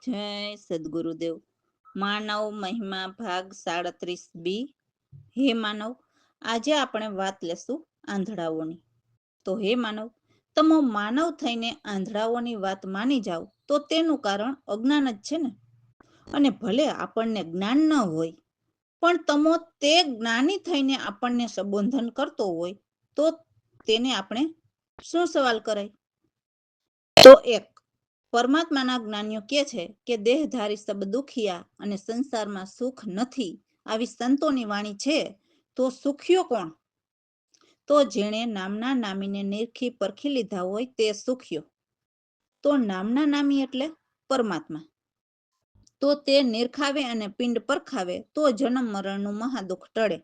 જય સદગુરુદેવ. માનવ મહિમા ભાગ 37B. હે માનવ, આજે આપણે વાત લેશું આંધળાઓની. તો હે માનવ, તમે માનવ થઈને આંધળાઓની વાત માની જાઓ તો તેનું કારણ અજ્ઞાન જ છે ને. અને ભલે આપણને જ્ઞાન ન હોય, પણ તમો તે જ્ઞાની થઈને આપણને સંબોધન કરતો હોય તો તેને આપણે શું સવાલ કરાય? તો એક, પરમાત્માના જ્ઞાનીઓ કહે છે કે દેહધારી સબ દુખિયા અને સંસારમાં સુખ નથી, આવી સંતોની વાણી છે. તો સુખ્યો કોણ? તો જેણે નામના નામીને નિરખી પરખી લીધા હોય તે સુખ્યો. તો નામના નામી એટલે પરમાત્મા. તો તે નિરખાવે અને પિંડ પરખાવે તો જન્મ મરણનું મહાદુખ ટળે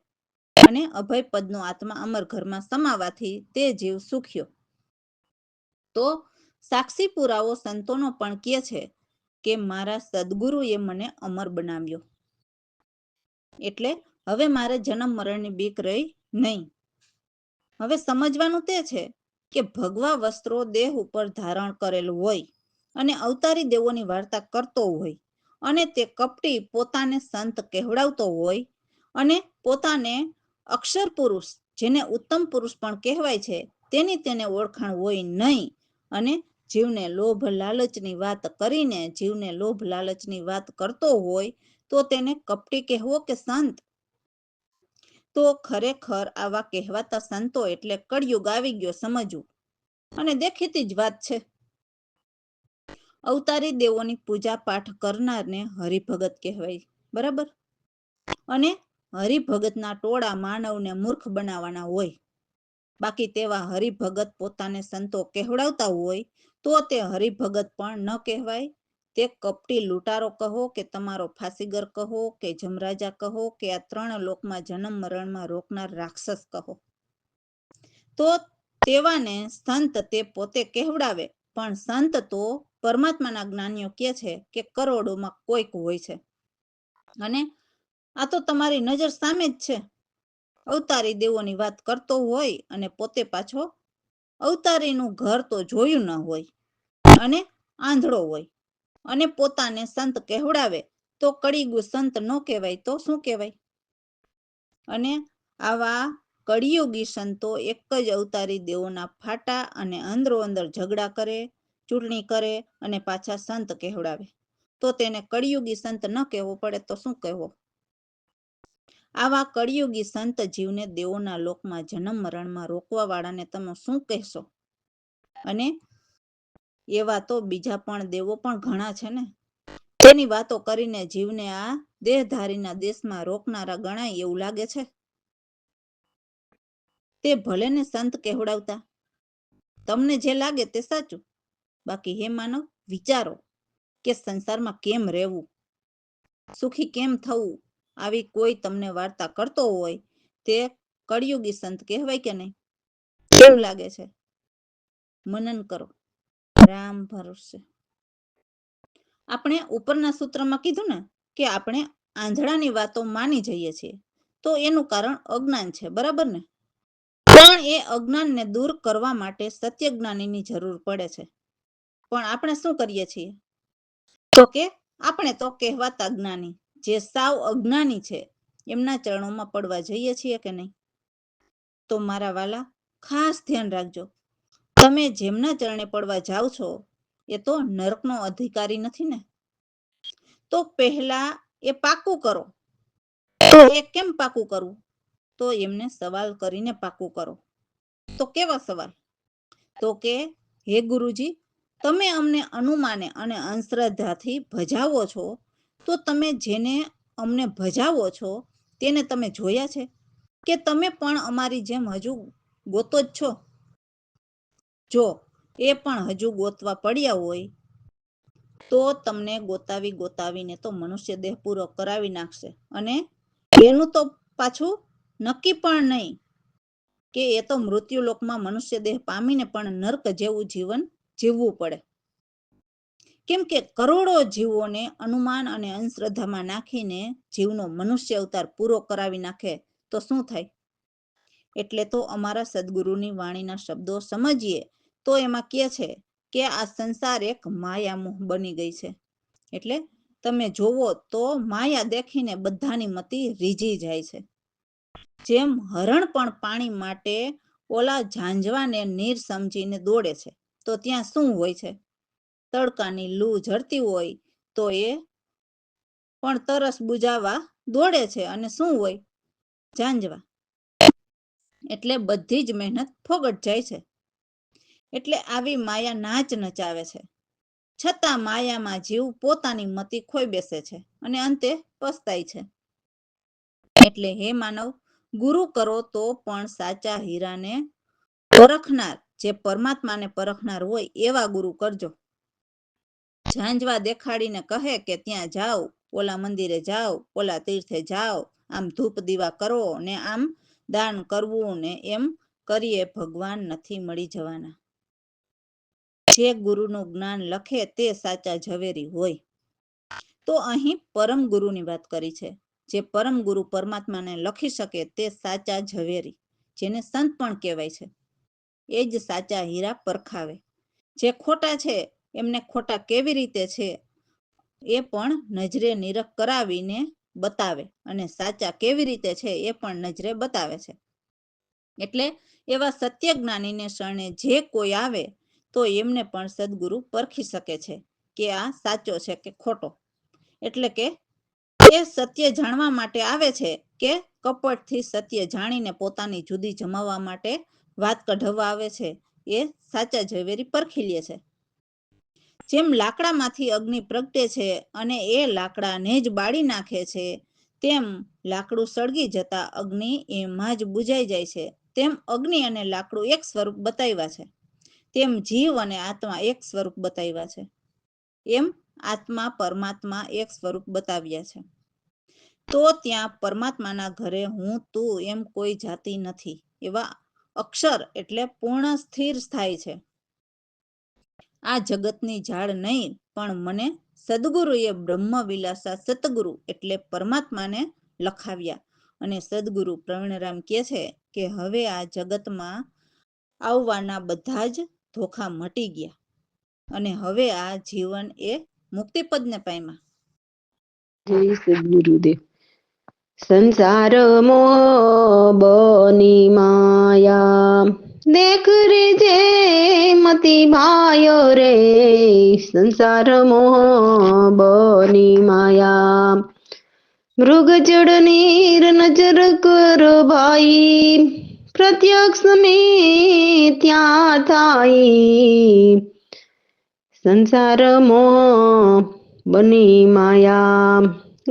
અને અભય પદનો આત્મા અમર ઘરમાં સમાવાથી તે જીવ સુખ્યો. તો સાક્ષી પુરાવો સંતોનો પણ કહે છે કે મારા સદગુરુએ મને અમર બનાવ્યો, એટલે હવે મારે જન્મ મરણની બીક રહી નહીં. હવે સમજવાનું તે છે કે ભગવા વસ્ત્રો દેહ ઉપર ધારણ કરેલું હોય અને અવતારી દેવોની વાર્તા કરતો હોય અને તે કપટી પોતાને સંત કહેવડાવતો હોય અને પોતાને અક્ષર પુરુષ, જેને ઉત્તમ પુરુષ પણ કહેવાય છે, તેની તેને ઓળખાણ હોય નહીં અને જીવને લોભ લાલચની વાત કરીને જીવને લોભ લાલચની વાત કરતો હોય તો તેને કપટી કહેવો કે સંત? તો ખરેખર આવા કહેવાતા સંતો એટલે કળિયુગ આવી ગયો સમજવું. અને દેખીતી જ વાત છે. અવતારી દેવોની પૂજા પાઠ કરનારને હરિભગત કહેવાય, બરાબર? અને હરિભગતના ટોળા માનવને મૂર્ખ બનાવવાના હોય. બાકી તેવા હરિભગત પોતાને સંતો કહેવડાવતા હોય તો તે હરિભગત પણ ન કહેવાય. તે કપટી લૂંટારો કહો કે તમારો ફાંસીગર કહો કે જમરાજા કહો કે આ ત્રણ લોકમાં જન્મ મરણમાં રોકનાર રાક્ષસ કહો. તો તેવાને સંત તે પોતે કહેવડાવે, પણ સંત તો પરમાત્માના જ્ઞાનીઓ કહે છે કે કરોડોમાં કોઈક હોય છે. અને આ તો તમારી નજર સામે જ છે. અવતારી દેવોની વાત કરતો હોય અને પોતે પાછો અવતારીનું ઘર તો જોયું ન હોય અને આંધળો હોય અને પોતાને સંત કહેવડાવે તો કળિયુગ સંત ન કહેવાય તો શું કહેવાય? અને આવા કળિયુગી સંતો એક જ અવતારી દેવોના ફાટા અને અંદરો અંદર ઝઘડા કરે, ચૂંટણી કરે અને પાછા સંત કહેવડાવે. તો તેને કળિયુગી સંત ન કહેવો પડે તો શું કહેવો? આવા કળિયુગી સંત જીવને દેવોના લોકમાં જન્મ મરણમાં રોકવા વાળાને તમે શું કહેશો? અને એવા તો બીજા પણ દેવો પણ ઘણા છે ને. તેની વાતો કરીને જીવને આ દેહધારીના દેશમાં રોકનારા ગણાય એવું લાગે છે. તે ભલે ને સંત કહેવડાવતા, તમને જે લાગે તે સાચું. બાકી હે માનવ, વિચારો કે સંસારમાં કેમ રહેવું, સુખી કેમ થવું. આવી કોઈ તમને વાર્તા કરતો હોય તે કળિયુગી સંત કહેવાય કે નહીં? કેવું લાગે છે? મનન કરો. રામ ભરોસે. આપણે ઉપરના સૂત્રમાં કીધું ને કે આપણે આંધળાની વાતો માની જઈએ છીએ, તો એનું કારણ અજ્ઞાન છે, બરાબર ને? પણ એ અજ્ઞાનને દૂર કરવા માટે સત્ય જ્ઞાનીની જરૂર પડે છે. પણ આપણે શું કરીએ છીએ? તો કે આપણે તો કહેવાતા જ્ઞાની, જે સાવ અજ્ઞાની છે, એમના ચરણોમાં પડવા જઈએ છીએ કે નહીં? તો મારા વાલા, ખાસ ધ્યાન રાખજો. તમે જેમના ચરણે પડવા જાઓ છો એ તો નરકનો અધિકારી નથી ને. તો પહેલા એ પાકું કરો. તો એ કેમ પાકું કરવું? તો એમને સવાલ કરીને પાકું કરો. તો કેવા સવાલ? તો કે હે ગુરુજી, તમે અમને અનુમાને અને અંધશ્રદ્ધાથી ભજાવો છો, તો તમે જેને અમને ભજાવો છો તેને તમે જોયા છે કે તમે પણ અમારી જેમ હજુ ગોતો જ છો? જો એ પણ હજુ ગોતવા પડ્યા હોય તો તમને ગોતાવીને તો મનુષ્ય દેહ પૂરો કરાવી નાખશે. અને એનું તો પાછું નક્કી પણ નહીં કે એ તો મૃત્યુલોકમાં મનુષ્ય દેહ પામીને પણ નર્ક જેવું જીવન જીવવું પડે. કેમ કે કરોડો જીવોને અનુમાન અને અંધશ્રદ્ધામાં નાખીને જીવનો મનુષ્ય અવતાર પૂરો કરાવી નાખે તો શું થાય? એટલે તો અમારા સદગુરુની વાણીના શબ્દો સમજીએ તો એમાં કહે છે કે આ સંસાર એક માયામોહ બની ગઈ છે એટલે તમે જોવો તો માયા દેખીને બધાની મતી રીઝી જાય છે. જેમ હરણ પણ પાણી માટે ઓલા ઝાંઝવાને નીર સમજીને દોડે છે, તો ત્યાં શું હોય છે? તડકાની લૂ ઝરતી હોય તો એ પણ તરસ બુજાવવા દોડે છે, અને શું હોય? ઝાંઝવા. એટલે બધી જ મહેનત ફોગટ જાય છે. એટલે આવી માયા નાચ નચાવે છે. છતાં માયામાં જીવ પોતાની મતિ ખોઈ બેસે છે અને અંતે પસ્તાય છે. એટલે હે માનવ, ગુરુ કરો તો પણ સાચા હીરાને પરખનાર, જે પરમાત્માને પરખનાર હોય એવા ગુરુ કરજો. ઝાંઝવા દેખાડીને કહે કે ત્યાં જાઓ, ઓલા મંદિરે જાઓ, ઓલા તીર્થે જાઓ, આમ ધૂપ દીવા કરો ને આમ દાન કરવું ને એમ કરીએ ભગવાન નથી મળી જવાના. જે ગુરુનું જ્ઞાન લખે તે સાચા ઝવેરી હોય. તો અહીં પરમ ગુરુની વાત કરી છે. જે પરમ ગુરુ પરમાત્માને લખી શકે તે સાચા ઝવેરી, જેને સંત પણ કહેવાય છે. એ જ સાચા હીરા પરખાવે. જે ખોટા છે એમને ખોટા કેવી રીતે છે એ પણ નજરે નીરખ કરાવીને બતાવે, અને સાચા કેવી રીતે છે એ પણ નજરે બતાવે છે. એટલે એવા સત્ય જ્ઞાનીને શરણે જે કોઈ આવે તો એમને પણ સદગુરુ પરખી શકે છે કે આ સાચો છે કે ખોટો. એટલે કે એ સત્ય જાણવા માટે આવે છે કે કપટથી સત્ય જાણીને પોતાની જુદી જમાવવા માટે વાત કઢાવવા આવે છે, એ સાચા ઝવેરી પરખી લે છે. જેમ લાકડામાંથી અગ્નિ પ્રગટે છે અને એ લાકડાને જ બાળી નાખે છે, તેમ લાકડું સળગી જતા અગ્નિ એમાં જ બુજાઈ જાય છે. તેમ અગ્નિ અને લાકડું એક સ્વરૂપ બતાવ્યા છે. તેમ જીવ અને આત્મા એક સ્વરૂપ બતાવ્યા છે. એમ આત્મા પરમાત્મા એક સ્વરૂપ બતાવ્યા છે. તો ત્યાં પરમાત્માના ઘરે હું તું એમ કોઈ જાતિ નથી, એવા અક્ષર એટલે પૂર્ણ સ્થિર થાય છે. આ જગતની ઝાડ નહીં, પણ મને સદગુરુએ બ્રહ્મ વિલાસા સતગુરુ એટલે પરમાત્માને લખાવ્યા. અને સદગુરુ પ્રવીણરામ કહે છે કે હવે આ જગતમાં આવવાના બધા જ ધોખા મટી ગયા, અને હવે આ જીવન એ મુક્તિપદને પામ્યા. જય સદગુરુદેવ. સંસાર મોહ બની માયા, દેખ રે જે મતી ભાયો રે. સંસાર મોહ બની માયા, મૃગ જડ નીર નજર કર ભાઈ, પ્રત્યક્ષ મેં ત્યાં થાય. સંસાર મોહ બની માયા,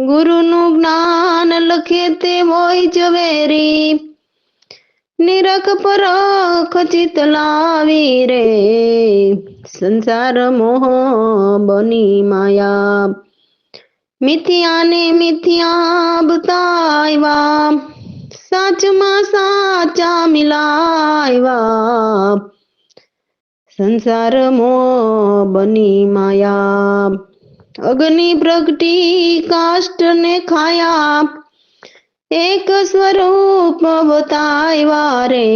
ગુરુનું જ્ઞાન લખે તે હોય ઝવેરી, નિરખ પરખ ચિત લાવી રે. સંસાર મોહ બની માયા, મિથ્યાને મિથ્યા બતાવ્યા, સાચમાં સાચા મિલાવ્યા. સંસાર મોહ બની માયા, અગ્નિ પ્રગટી કાષ્ટ ને ખાયા, એક સ્વરૂપ બતાવ્યા રે.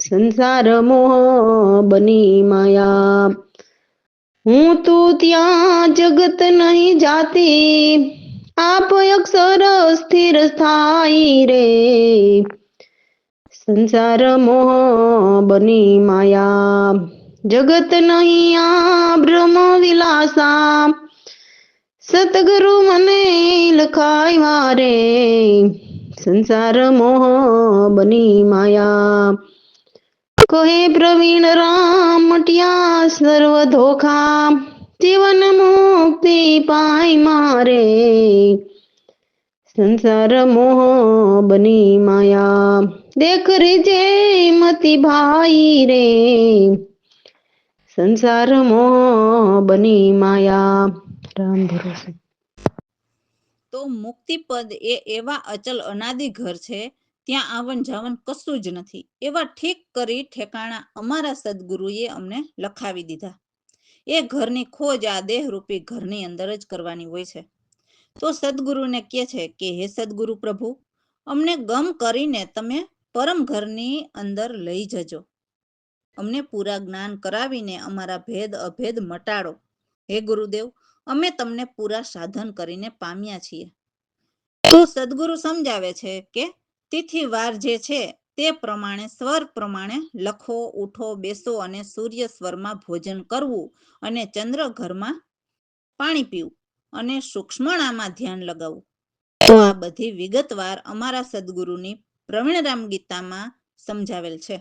સંસાર મોહ બની માયા, હું તું ત્યાં જગત નહીં જાતી, આપ અક્ષર સ્થિર સ્થાયી રે. સંસાર મોહ બની માયા, જગત નહીં આ બ્રહ્મ વિલાસા, સતગુરુ મને લખાવ્યા રે. સંસાર મોહ બની માયા, કહે પ્રવીણ રામ મટ્યા સર્વ ધોખા, જીવન મુક્તિ પાય મારે. સંસાર મોહ બની માયા, દેખ રે જે મતી ભાઈ રે. સંસાર મોહ બની માયા. રામ ભરોસે. તો મુક્તિપદ એ એવા અચલ અનાદિ ઘર છે, ત્યાં આવન જાવન કશું જ નથી. એવા ઠીક કરી ઠેકાણા અમારા સદગુરુએ અમને લખાવી દીધા. એ ઘરની ખોજ આ દેહરૂપી ઘરની અંદર જ કરવાની હોય છે. તો સદગુરુને કહે છે કે હે સદગુરુ પ્રભુ, અમને ગમ કરીને તમે પરમ ઘરની અંદર લઈ જજો. અમને પૂરા જ્ઞાન કરાવીને અમારા ભેદ અભેદ મટાડો. હે ગુરુદેવ, અમે તમને પૂરા સાધન કરીને પામ્યા છીએ. તો સદગુરુ સમજાવે છે કે તિથિવાર જે છે તે પ્રમાણે સ્વર પ્રમાણે લખો, ઉઠો, બેસો અને સૂર્ય સ્વરમાં ભોજન કરવું અને ચંદ્ર ઘરમાં પાણી પીવું અને સૂક્ષ્મણામાં ધ્યાન લગાવવું. તો આ બધી વિગતવાર અમારા સદગુરુની પ્રવીણરામ ગીતામાં સમજાવેલ છે.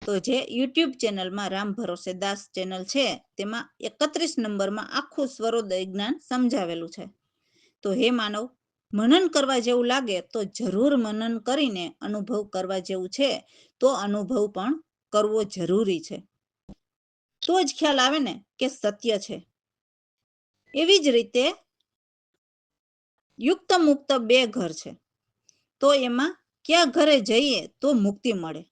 તો જે યુટ્યુબ ચેનલમાં રામ ભરોસે દાસ ચેનલ છે તેમાં 31 નંબરમાં આખું સ્વરોદય જ્ઞાન સમજાવેલું છે. તો હે માનવ, મનન કરવા જેવું લાગે તો જરૂર મનન કરીને અનુભવ કરવા જેવું છે તો અનુભવ પણ કરવો જરૂરી છે. તો જ ખ્યાલ આવે ને કે સત્ય છે. એવી જ રીતે યુક્ત મુક્ત બે ઘર છે. તો એમાં ક્યાં ઘરે જઈએ તો મુક્તિ મળે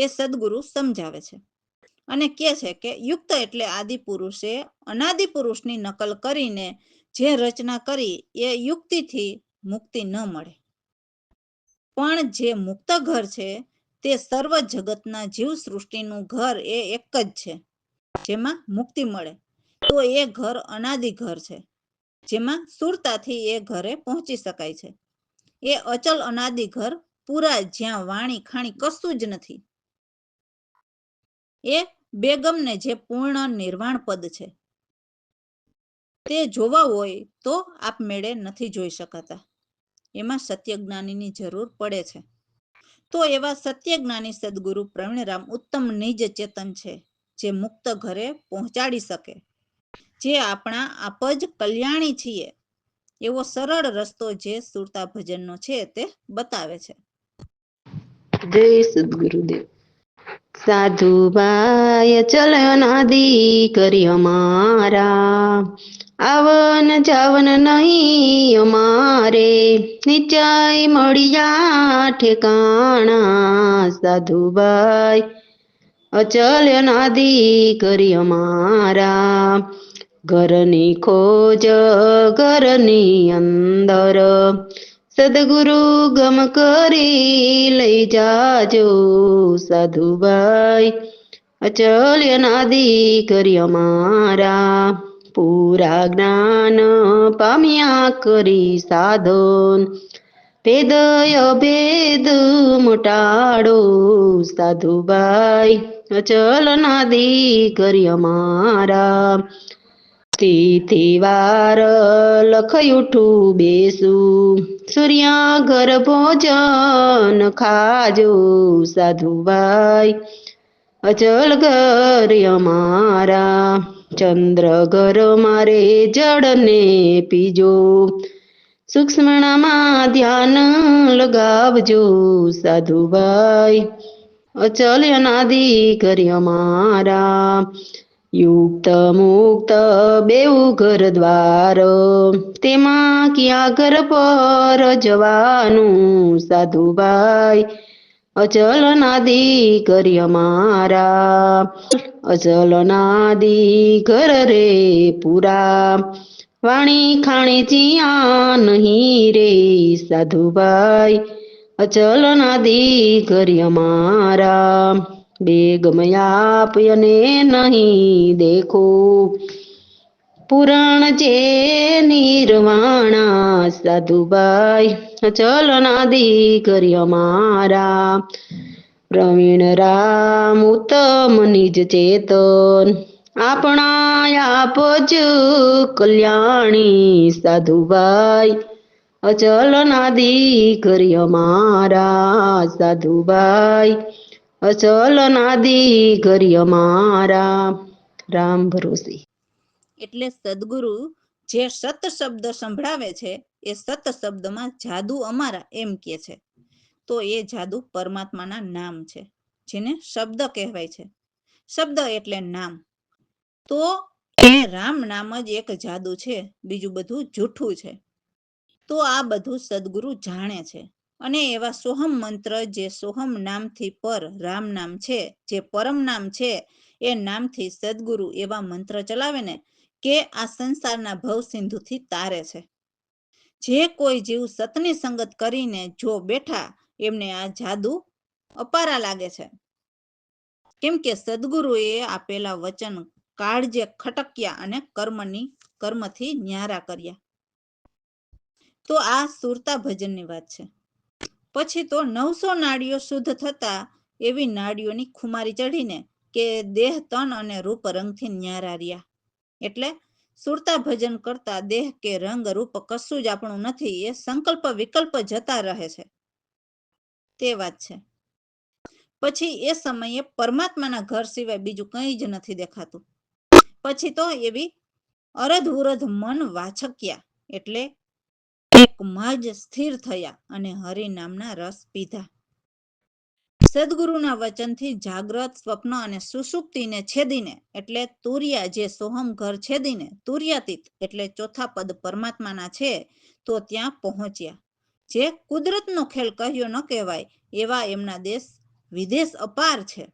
એ સદગુરુ સમજાવે છે અને કહે છે કે યુક્ત એટલે આદિ પુરુષે અનાદિ પુરુષની નકલ કરીને જે રચના કરી એ યુક્તિથી મુક્તિ ન મળે. પણ જે મુક્ત ઘર છે તે સર્વ જગતના જીવ સૃષ્ટિનું ઘર એ એક જ છે જેમાં મુક્તિ મળે. તો એ ઘર અનાદિ ઘર છે જેમાં સુરતાથી એ ઘરે પહોંચી શકાય છે. એ અચલ અનાદિ ઘર પૂરા જ્યાં વાણી ખાણી કશું જ નથી. એ બેગમને જે પૂર્ણ નિર્વાણ પદ છે તે જોવા હોય તો આપમેળે નથી જોઈ શકાતા. એમાં સત્યજ્ઞાનીની જરૂર પડે છે. તો એવા સત્યજ્ઞાની સદગુરુ પ્રવીણરામ ઉત્તમ નિજ ચેતન છે જે મુક્ત ઘરે પહોંચાડી શકે, જે આપણા આપ જ કલ્યાણી છીએ એવો સરળ રસ્તો જે સુરતા ભજનનો છે તે બતાવે છે. જય સદગુરુદેવ. સાધુભાઈ ચલ્યો નાદી કરી અમારા, આવન જાવન નહીં અમારે, નીચાઈ મળ્યા ઠેકાણા. સાધુભાઈ અચલ નાદી કરી અમારા, ઘરની ખોજ ઘરની અંદર, સદગુરુ ગમ કરી લઈ જાજો. સાધુભાઈ અચલ નાદી કરી અમારા, પૂરા જ્ઞાન પામ્યા કરી સાધન, ભેદય ભેદ મોટાડો. સાધુભાઈ અચલ નાદી કરી અમારા, તિથિવાર લખી ઉઠું બેસું, સૂર્યા ઘર ભોજન ખાજો. સાધુભાઈ અચલ ઘર અમારા, ચંદ્ર ઘર મારે જળને પીજો, સૂક્ષ્મણામાં ધ્યાન લગાવજો. સાધુભાઈ અચલ અનાદિ કરી અમારા, યુક્ત મુક્ત બેઉ ઘર દ્વાર, તેમાં ક્યાં ઘર પર જવાનું. સાધુભાઈ અચલ નાદી કરી અમારા, અચલ નાદી ઘર રે પૂરા, વાણી ખાણી ચિયા નહીં રે. સાધુભાઈ અચલ નાદી કરી અમારા, બેગમયા પયને નહીં દેખો, પુરાણ જે નિર્વાણા. સાધુભાઈ અચલ નાદી કરી અમારા, પ્રવીણ રામ ઉત્તમ નિજ ચેતન, આપણા આપ જ કલ્યાણી. સાધુભાઈ અચલ નાદી કરી અમારા, સાધુભાઈ અચલ નાદી કરી અમારા. રામ ભરોસે. એટલે સદગુરુ જે સત શબ્દ સંભળાવે છે એ સત શબ્દમાં જાદુ અમારા એમ કે છે. તો એ જાદુ પરમાત્માના નામ છે જેને શબ્દ કહેવાય છે. શબ્દ એટલે નામ. તો એ રામ નામ જ એક જાદુ છે, બીજું બધું જૂઠું છે. તો આ બધું સદગુરુ જાણે છે અને એવા સોહમ મંત્ર જે સોહમ નામથી પર રામ નામ છે, જે પરમ નામ છે એ નામથી સદગુરુ એવા મંત્ર ચલાવે ને કે આ સંસારના ભવ સિંધુથી તારે છે. જે કોઈ જીવ સતની સંગત કરીને જો બેઠા એમને આ જાદુ અપારા લાગે છે. કેમ કે સદગુરુએ આપેલા વચન કાળજે ખટક્યા અને કર્મની કર્મથી ન્યારા કર્યા. તો આ સુરતા ભજનની વાત છે. પછી તો 900 નાડીઓ શુદ્ધ થતા એવી નાડીઓની ખુમારી ચઢીને કે દેહ, તન અને રૂપ રંગથી ન્યારા રહ્યા. એટલે સુરતા ભજન કરતા દેહ કે રંગ રૂપ કશું જ આપણું નથી, એ સંકલ્પ વિકલ્પ જતા રહે છે, તે વાત છે. પછી એ સમયે પરમાત્માના ઘર સિવાય બીજું કંઈ જ નથી દેખાતું. પછી તો એવી અરધ ઉરધ મન વાછક્યા, એટલે એકમાં જ સ્થિર થયા અને હરિનામના રસ પીધા. સદગુરુના વચનથી જાગ્રત, સ્વપ્ન અને સુષુપ્તિને છેદીને, એટલે તુર્યા જે સોહમ ઘર છેદીને તુર્યાતીત એટલે ચોથા પદ પરમાત્માના છે, તો ત્યાં પહોંચ્યા. જે કુદરતનો ખેલ કહ્યો ન કહેવાય એવા એમના દેશ વિદેશ અપાર છે.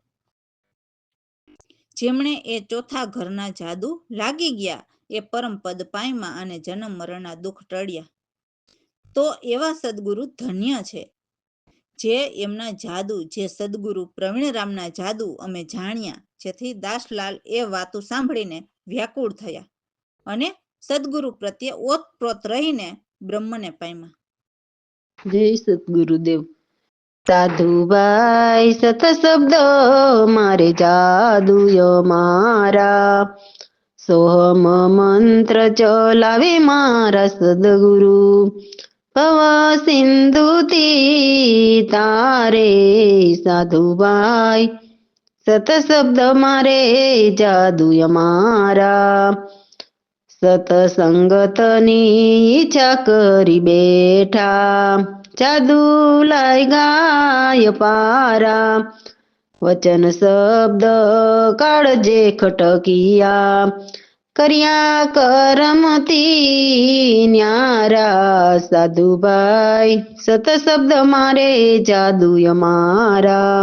જેમણે એ ચોથા ઘરના જાદુ લાગી ગયા, એ પરમપદ પામ્યા અને જન્મ મરણના દુઃખ ટળ્યા. તો એવા સદગુરુ ધન્ય છે, જે એમના જાદુ, જે સદગુરુ પ્રવીણરામના જાદુ અમે જાણ્યા, જેથી દાસલાલ એ વાતો સાંભળીને વ્યાકુળ થયા અને સદગુરુ પ્રત્યે ઓતપ્રોત રહીને બ્રહ્મને પામ્યા. જય સદગુરુદેવ. સાધુભાઈ સત શબ્દ મારે જાદુય મારા, સોહમ મંત્ર ચલાવે મારા સદગુરુ, ભવ સિંધુથી તારે સાધુભાઈ સત શબ્દ મારે જાદુય મારા, સતસંગતની ઈચ્છા કરી બેઠા, જાદુ લાય ગાય પારા, વચન શબ્દ કાળજે ખટકિયા, કર્યા કરમથી ન્યારા, સાધુભાઈ સત શબ્દ મારે જાદુય મારા,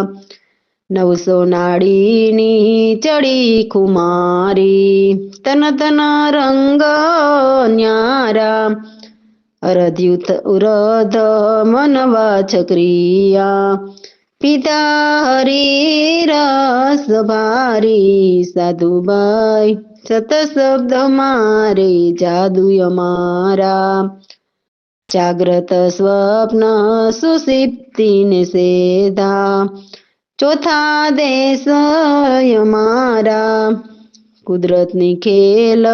900 નાડીની ચડી ખુમારી, તન તન રંગ ન્યારા, અરધ્યુત ઉરધ મન વાછક્રિયા, પિતા હરી રસ ભારી, સાધુભાઈ સત શબ્દ મારે જાદુય મારા, જાગ્રત સ્વપ્ન સુષિપ્તિને સેધા, ચોથા દેશ મારા, કુદરતની ખેલ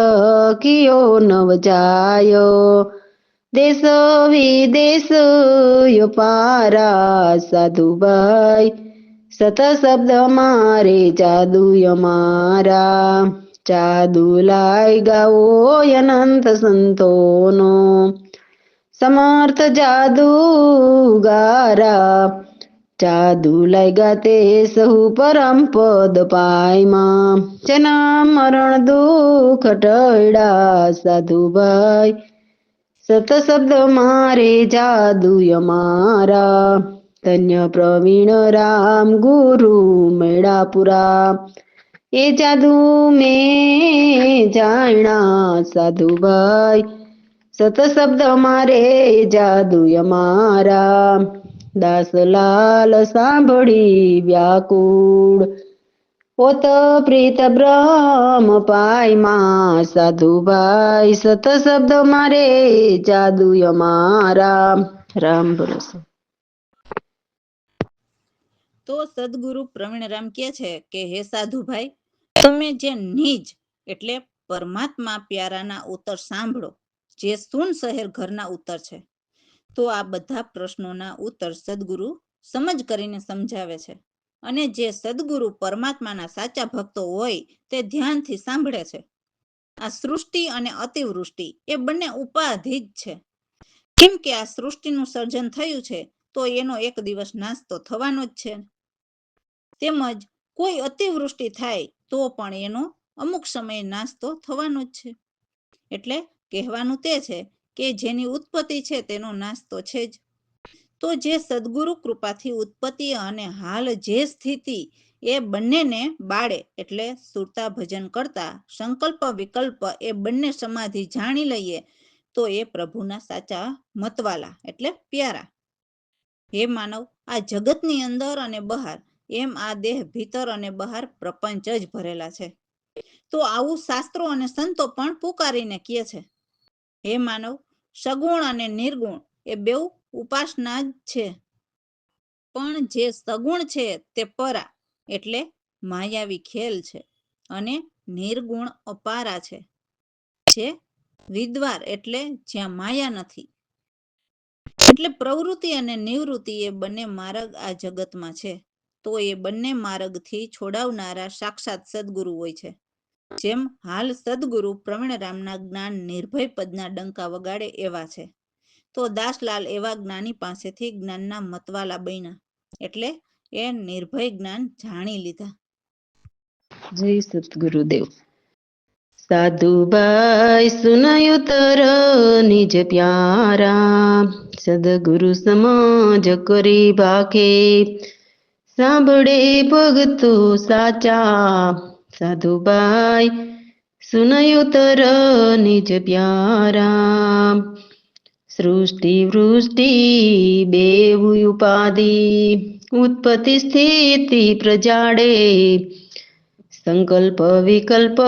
કિયો નવ જાયો, દેશ વિદેશ પારા, સાધુભાઈ સત શબ્દ મારે જાદુય મારા, જાદુ લાય ગાવો અનંત સંતોનો, સમર્થ જાદુગારા, જાદુ લાગ્યા તે સહુ પરમ પદ પાયમાં, જન્મ મરણ દુઃખ ટળ્યા, સાધુભાઈ સત શબ્દ મારે જાદુય મારા, ધન્ય પ્રવીણ રામ ગુરુ મેળાપુરા, એ જાદુ મેં જાણ્યા, સાધુભાઈ સત શબ્દ મારે જાદુય મારા, દાસલાલ સાંભળી વ્યાકુળ, પોત પ્રીત બ્રહ્મ પાયમાં, સાધુભાઈ સત શબ્દ મારે જાદુય મારા. રામ ભરોસે. તો સદગુરુ પ્રવીણરામ કહે છે કે હે સાધુભાઈ, તમે જે નિજ એટલે પરમાત્મા પ્યારાના ઉત્તર સાંભળો, જે સુન શહેર ઘરના ઉત્તર છે. તો આ બધા પ્રશ્નોના ઉત્તર સદગુરુ સમજ કરીને સમજાવે છે, અને જે સદગુરુ પરમાત્માના સાચા ભક્તો હોય તે ધ્યાનથી સાંભળે છે. આ સૃષ્ટિ અને અતિવૃષ્ટિ એ બંને ઉપાધિ જ છે. કેમ કે આ સૃષ્ટિનું સર્જન થયું છે, તો એનો એક દિવસ નાશ તો થવાનો જ છે. તેમજ કોઈ અતિવૃષ્ટિ થાય તો પણ એનો અમુક સમયે નાશ તો થવાનો જ છે. એટલે કહેવાનું તે છે કે જેની ઉત્પત્તિ છે તેનો નાશ તો છે જ. તો જે સદગુરુ કૃપાથી ઉત્પત્તિ અને હાલ જે સ્થિતિ એ બંનેને બાળે, એટલે સુરતા ભજન કરતા સંકલ્પ વિકલ્પ એ બંને સમાધિ જાણી લઈએ, તો એ પ્રભુના સાચા મતવાલા એટલે પ્યારા. હે માનવ, આ જગતની અંદર અને બહાર, એમ આ દેહ ભીતર અને બહાર પ્રપંચ જ ભરેલા છે. તો આવું શાસ્ત્રો અને સંતો પણ પુકારીને કહે છે. હે માનવ, સગુણ અને નિર્ગુણ એ બેઉ ઉપાસના જ છે, પણ જે સગુણ છે તે પરા એટલે માયાવી ખેલ છે, અને નિર્ગુણ અપારા છે, જે વિદ્વાર એટલે જ્યાં માયા નથી. એટલે પ્રવૃત્તિ અને નિવૃત્તિ એ બંને માર્ગ આ જગતમાં છે. તો એ બંને માર્ગથી છોડાવનારા સાક્ષાત સદગુરુ હોય છે. જેમ હાલ સદગુરુ પ્રવીણરામના જ્ઞાન નિર્ભય પદના ડંકા વગાડે એવા છે, તો દાસલાલ એવા જ્ઞાની પાસેથી જ્ઞાનના મતવાલા બન્યા, એટલે એ નિર્ભય જ્ઞાન જાણી લીધા. જય સતગુરુદેવ. સાધુભાઈ સુનાયો તર નિજ પ્યારા, સદગુરુ સમાજ કરી ભાખે, સાંભળે ભગતો સાચા. સાધુભાઈ સુનાયો તર નિજ પ્યારા, સૃષ્ટિ વૃષ્ટિ બેઉ ઉપાધિ, ઉત્પત્તિ સ્થિતિ પ્રજાડે, સંકલ્પ વિકલ્પ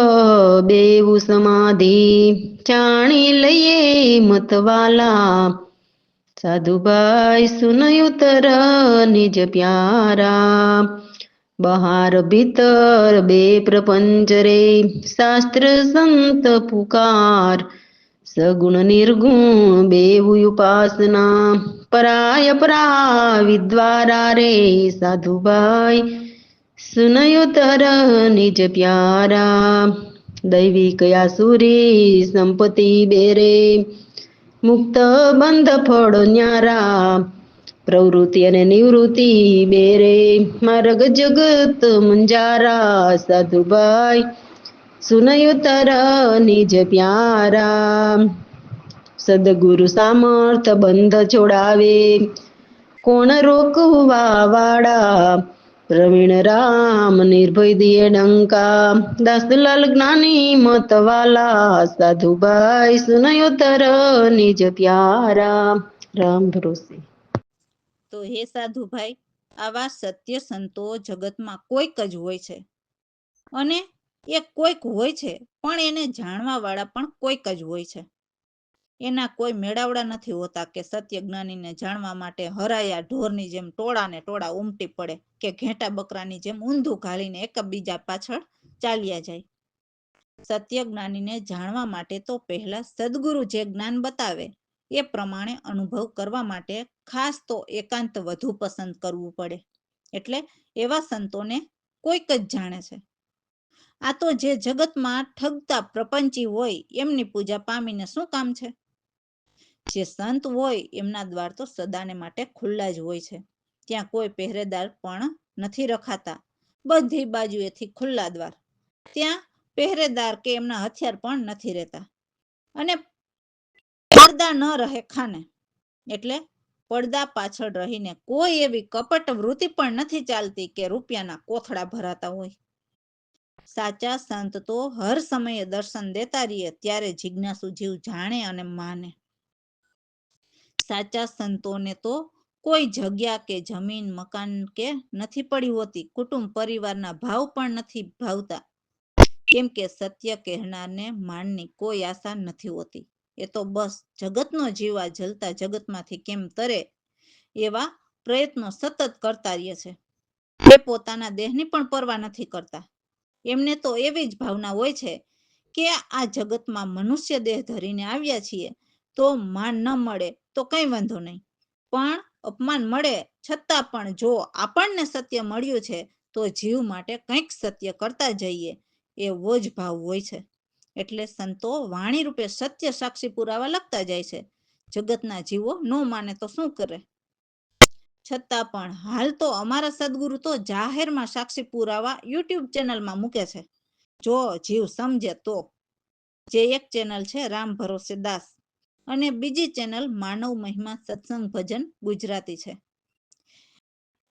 બેઉ સમાધિ, જાણી લઈએ મતવાલા. સાધુભાઈ સુનયો તર નિજ પ્યારા, બહાર ભીતર બે પ્રપંચ રે, શાસ્ત્ર સંત પુકાર, સગુણ નિર્ગુણ બેઉ ઉપાસના, પરાય પરા વિદ્વારા રે. સાધુભાઈ સુનયો તર નિજ પ્યારા, દૈવિક આસુરી સંપત્તિ બેરે, મુક્ત બંધ ફળ ન્યારા, પ્રવૃત્તિ અને નિવૃત્તિ બેરે, માર્ગ જગત મુંજારા. સાધુભાઈ સુનયો તર નિજ પ્યારા, સદગુરુ સામર્થ બંધ છોડાવે, કોણ રોકવા વાળા, પ્રવીણ રામ નિર્ભય દિયે ડંકા, દાસલાલ જ્ઞાની મતવાલા. સાધુભાઈ સુનયો તર નિજ પ્યારા. રામ ભરોસે. તો હે સાધુભાઈ, આવા સત્ય સંતો જગતમાં કોઈક જ હોય છે, અને એ કોઈક હોય છે પણ એને જાણવા વાળા પણ કોઈક જ હોય છે. એના કોઈ મેળાવડા નથી હોતા કે સત્ય જ્ઞાનીને જાણવા માટે હરાયા ઢોરની જેમ ટોળા ને ટોળા ઉમટી પડે, કે ઘેટા બકરાની જેમ ઊંધું ઘાલીને એકબીજા પાછળ ચાલ્યા જાય. સત્ય જ્ઞાનીને જાણવા માટે તો પહેલા સદગુરુ જે જ્ઞાન બતાવે એ પ્રમાણે અનુભવ કરવા માટે ખાસ તો એકાંત વધુ પસંદ કરવું પડે. એટલે એવા સંતોને કોઈક જ જાણે છે. આ તો જે જગતમાં ઠગતા પ્રપંચી હોય એમની પૂજા પામીને શું કામ છે? જે સંત હોય એમના દ્વાર તો સદાને માટે ખુલ્લા જ હોય છે. ત્યાં કોઈ પહેરેદાર પણ નથી રખાતા, બધી બાજુએથી ખુલ્લા દ્વાર. ત્યાં પહેરેદાર કે એમના હથિયાર પણ નથી રહેતા, અને પડદા ન રહે ખાને. એટલે પડદા પાછળ રહીને કોઈ એવી કપટ વૃત્તિ પણ નથી ચાલતી કે રૂપિયાના કોથળા ભરાતા હોય. સાચા સંત તો હર સમયે દર્શન દેતા રહીએ ત્યારે જિજ્ઞાસુ જીવ જાણે અને માને. સાચા સંતોને તો કોઈ જગ્યા કે જમીન મકાન કે નથી પડી હોતી, કુટુંબ પરિવારના ભાવ પણ નથી ભાવતા, કેમ કે સત્ય કહેનારને માનની કોઈ આશા નથી હોતી. એ તો બસ જગતનો જીવા જલતા જગતમાંથી કેમ તરે એવા પ્રયત્નો સતત કરતા રહે છે. એ પોતાના દેહની પણ પરવા નથી કરતા. એમને તો એવી જ ભાવના હોય છે કે આ જગતમાં મનુષ્ય દેહ ધરીને આવ્યા છીએ, તો માન ન મળે તો કંઈ વાંધો નહીં, પણ અપમાન મળે છતાં પણ જો આપણને સત્ય મળ્યું છે તો જીવ માટે કંઈક સત્ય કરતા જઈએ, એવો જ ભાવ હોય છે. એટલે સંતો વાણી રૂપે સત્ય સાક્ષી પુરાવા લખતા જાય છે. જગતના જીવો ન માને તો શું કરે? છતાં પણ હાલ તો અમારા સદગુરુ તો જાહેરમાં સાક્ષી પુરાવા યુટ્યુબ ચેનલમાં મૂકે છે, જો જીવ સમજે તો. જે એક ચેનલ છે રામ ભરોસે દાસ, અને બીજી ચેનલ માનવ મહિમા સત્સંગ ભજન ગુજરાતી છે.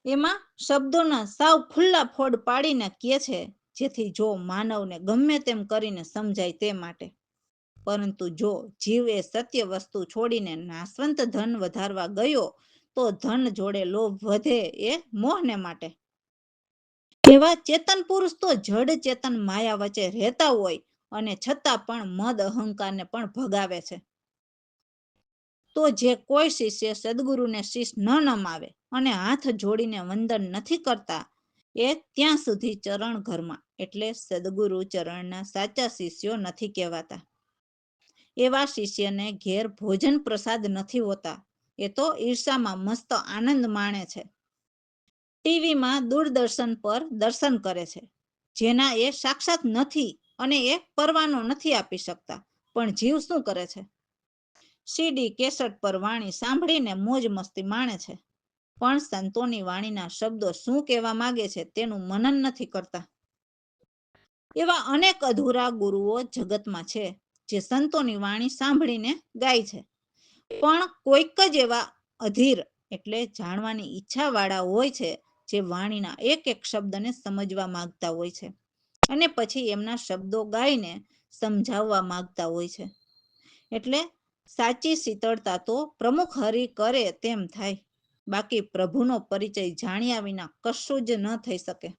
એમાં શબ્દોના સાવ ખુલ્લા ફોડ પાડીને કહે છે, જેથી જો માનવને ગમે તેમ કરીને સમજાય તે માટે. પરંતુ જો જીવ એ સત્ય વસ્તુ છોડીને નાશવંત ધન વધારવા ગયો તો ધન જોડે લોભ વધે એ મોહને માટે. એવા ચેતન પુરુષ તો જડ ચેતન માયા વચ્ચે રહેતા હોય અને છતાં પણ મદ અહંકારને પણ ભગાવે છે. તો જે કોઈ શિષ્ય સદગુરુને શીશ ન નમાવે અને હાથ જોડીને વંદન નથી કરતા એ ત્યાં સુધી ચરણ ઘરમાં એટલે સદગુરુ ચરણના સાચા શિષ્યો નથી કહેવાતા. એવા શિષ્યને ઘેર ભોજન પ્રસાદ નથી હોતા, એ તો ઈર્ષામાં મસ્ત આનંદ માણે છે. ટીવીમાં દૂરદર્શન પર દર્શન કરે છે, જેના એ સાક્ષાત નથી અને એ પરવાનો નથી આપી શકતા, પણ જીવ શું કરે છે? સીડી કેસેટ પર વાણી સાંભળીને મોજ મસ્તી માણે છે, પણ સંતોની વાણીના શબ્દો શું કહેવા માંગે છે તેનું મનન નથી કરતા. એવા અનેક અધૂરા ગુરુઓ જગતમાં છે, જે સંતોની વાણી સાંભળીને ગાય છે, પણ કોઈક જ એવા અધીર એટલે જાણવાની ઈચ્છા વાળા હોય છે, જે વાણીના એક એક શબ્દને સમજવા માંગતા હોય છે અને પછી એમના શબ્દો ગાઈને સમજાવવા માંગતા હોય છે. એટલે સાચી શીતળતા તો પ્રમુખ હરિ કરે તેમ થાય, બાકી પ્રભુનો પરિચય જાણ્યા વિના કશું જ ન થઈ શકે.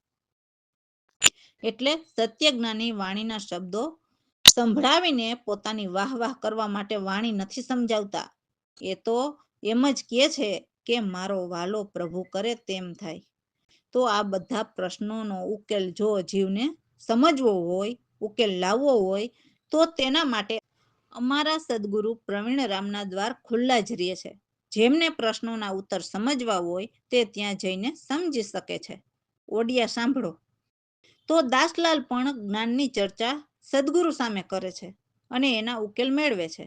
એટલે સત્યજ્ઞાની વાણીના શબ્દો સંભળાવીને પોતાની વાહ વાહ કરવા માટે વાણી નથી સમજાવતા. એ તો એમ જ કહે છે કે મારો વાલો પ્રભુ કરે તેમ થાય. તો આ બધા પ્રશ્નોનો ઉકેલ જો જીવને સમજવો હોય, ઉકેલ લાવવો હોય, તો તેના માટે અમારા સદગુરુ પ્રવીણરામના દ્વાર ખુલ્લા જ રહે છે. જેમને પ્રશ્નોના ઉત્તર સમજવા હોય તે ત્યાં જઈને સમજી શકે છે. ઓડિયા સાંભળો. તો દાસલાલ પણ જ્ઞાનની ચર્ચા સદગુરુ સામે કરે છે અને એના ઉકેલ મેળવે છે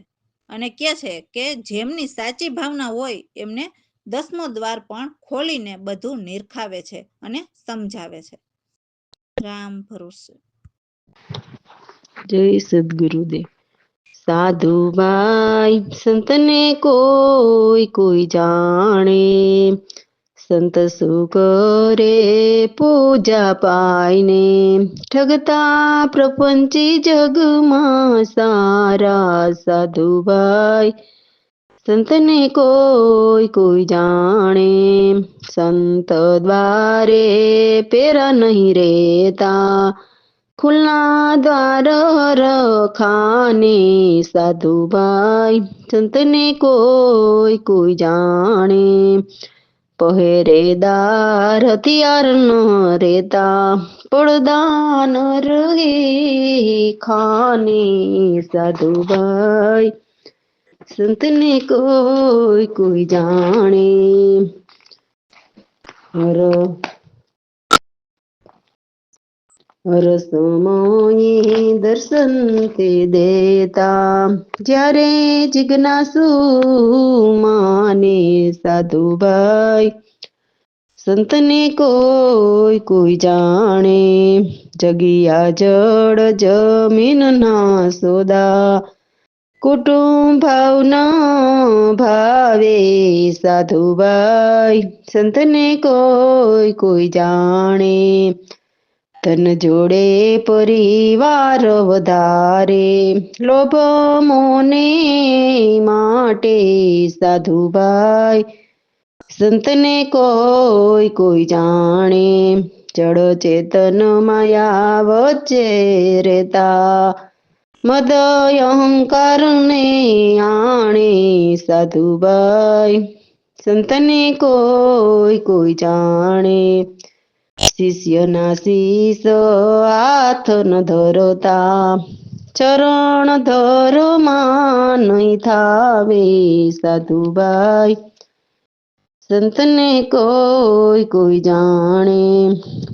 અને કહે છે કે જેમની સાચી ભાવના હોય એમને 10મો દ્વાર પણ ખોલીને બધું નિરખાવે છે અને સમજાવે છે. રામ ભરોસે. જય સદગુરુદેવ. સાધુબાઈ સંતને કોઈ કોઈ જાણે, સંત શું કરે પૂજા પાઈને, ઠગતા પ્રપંચી જગમાં સારા. સાધુબાઈ સંતને કોઈ કોઈ જાણે, સંત દ્વારે પેરા નહીં રેતા, ખુલ્લા દ્વાર રખાને. સાધુબાઈ સંતને કોઈ કોઈ જાણે, પહેરેદાર હથિયાર ન રેતા, પડદા ન રહે ખાને. સાધુબાઈ સંતને કોઈ કોઈ જાણે. હર સમયે દર્શન તે દેતા, જ્યારે જિજ્ઞાસુ માને. સાધુબાઈ સંતને કોઈ કોઈ જાણે, જગિયા જળ જમીન ના સોદા, કુટુંબ ભાવના ભાવે. સાધુબાઈ સંતને કોઈ કોઈ જાણે, ધન જોડે પરિવાર વધારે, લોભ મોને માટે. સાધુબાઈ સંતને કોઈ કોઈ જાણે, જડ ચેતન માયા વચ્ચે રહેતા, મદ અહંકાર ને આણે. સાધુબાઈ સંતને કોઈ કોઈ જાણે, શિષ્યના શીશ હાથ ન ધરતા, ચરણ ધરમાં નહીં થાવે. સાધુબાઈ સંતને કોઈ કોઈ જાણે,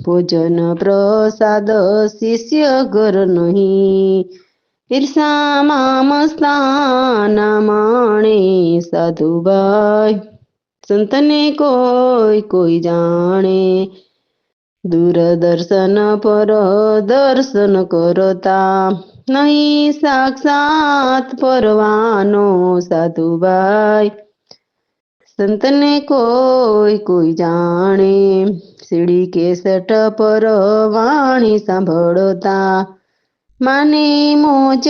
ભોજન પ્રસાદ શિષ્ય ઘર નહીં, ઈર્ષામાં મસ્તાના માણે. સાધુબાઈ સંતને કોઈ કોઈ જાણે, દૂરદર્શન પર દર્શન કરતા, નહીં સાક્ષાત પરવાનો. સાધુબાઈ સંતને કોઈ કોઈ જાણે, સીડી કેસેટ પર વાણી સાંભળતા, માને મોજ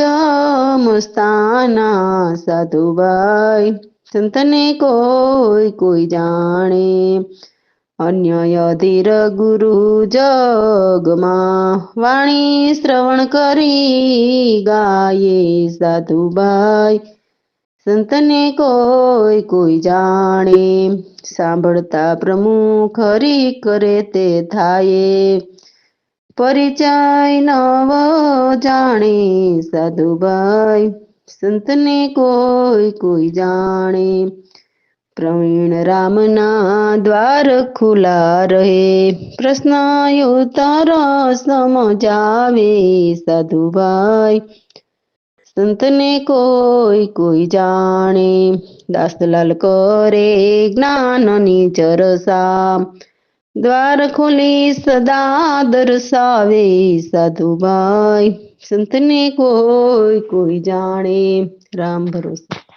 મસ્તાના. સાધુબાઈ સંતને કોઈ કોઈ જાણે, અન્ય અધીર ગુરુ જગમાં વાણી શ્રવણ કરી ગાયે સાધુબાઈ સંતને કોઈ કોઈ જાણે સાંભળતા પ્રમુખ હરી કરે તે થાય પરિચય નવ જાણે સાધુબાઈ સંતને કોઈ કોઈ જાણે પ્રવીણ રામના દ્વાર ખુલ્લા રહે પ્રશ્ન ઉત્તર સમજાવે સાધુભાઈ સંતને કોઈ કોઈ જાણે દાસલાલ કરે જ્ઞાનની ચરસા દ્વાર ખોલી સદા દર્શાવે સાધુભાઈ સંતને કોઈ કોઈ જાણે રામ ભરોસે